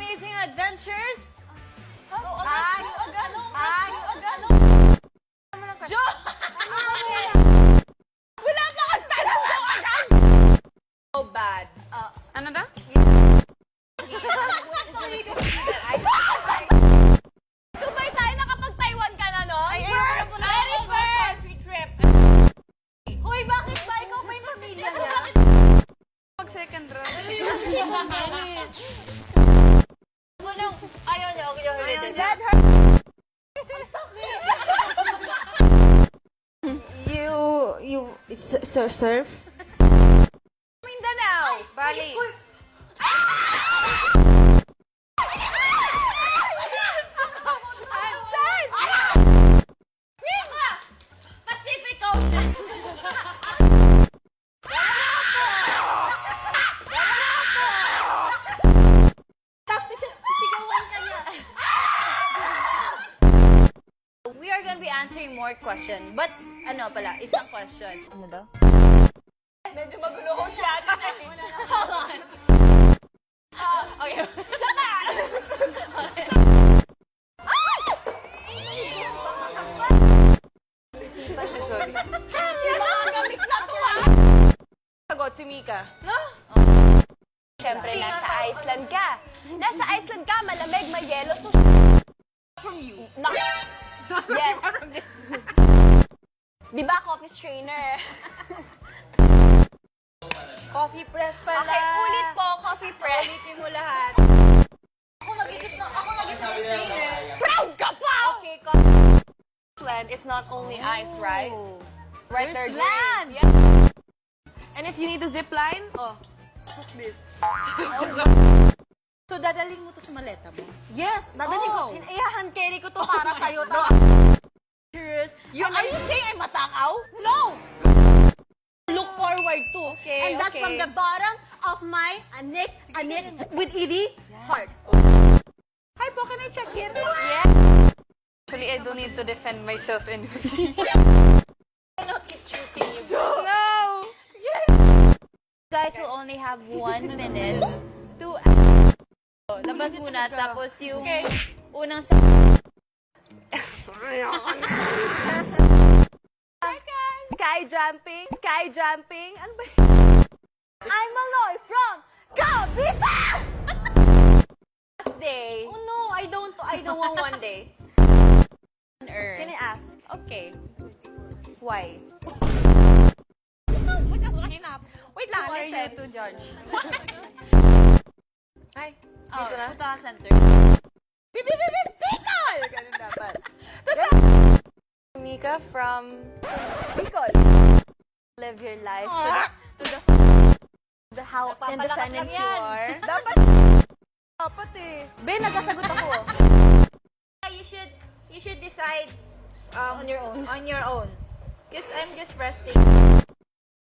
amazing adventures? Jo! Wala pa kang tanong ko agad! So bad. Ano daw? Dubai tayo, nakapag-Taiwan ka na, no? Ay, ayoko na Very ako. first country trip. Hoy, bakit ba? Ikaw ba yung pamilya niya? Pag second round. Ayaw niya, okay, okay. Dad, it's surf? Mindanao. Bali. Pacific Ocean. Sigawan ka niya. We are gonna be answering more questions. But, ano pala, isang question. Ano daw? Medyo magulo ko siya. Hold on. Okay. Sana! Okay. Sorry. Yung mga gamit na to, Sagot si Mika. No? Siyempre, nasa Iceland ka. Nasa Iceland ka, malamig, may yelo. So, from you. No. Yes. Di ba, coffee strainer? Coffee press pala. Okay, ulit po, coffee press. Ulitin mo lahat. Ako nag-isip ng strainer. Proud ka pa! Okay, coffee. Iceland, it's not only ice, right? Right there, There's land. green. Yeah. And if you need to zip line, oh, what's this? So, dadaling mo to sa maleta mo? Yes, dadaling ko. Iyahan carry ko to para sa'yo. Serious? Are you saying I'm matakaw? No! Look forward to. Okay, And that's okay. from the bottom of my Anik with Edie heart. Hi po, can I check in? Yeah. Actually, I don't need to defend myself anyway. I don't keep choosing you. No! Guys will only have 1 minute to... Labas muna, tapos yung unang sa... Sky jumping. Ano ba? I'm Aloy from Cavite! day. Oh no, I don't want one day. On Earth. Can I ask? Okay. Why? Wait lang, Who are you listen. to judge? Ay, Oh, dito na. punta ka center. Bicol! Ganun dapat. Mika from... Bicol. Live your life to the how independent you are. Dapat eh. Ben, nagkasagot ako. You should decide On your own. on your own. Because I'm just resting.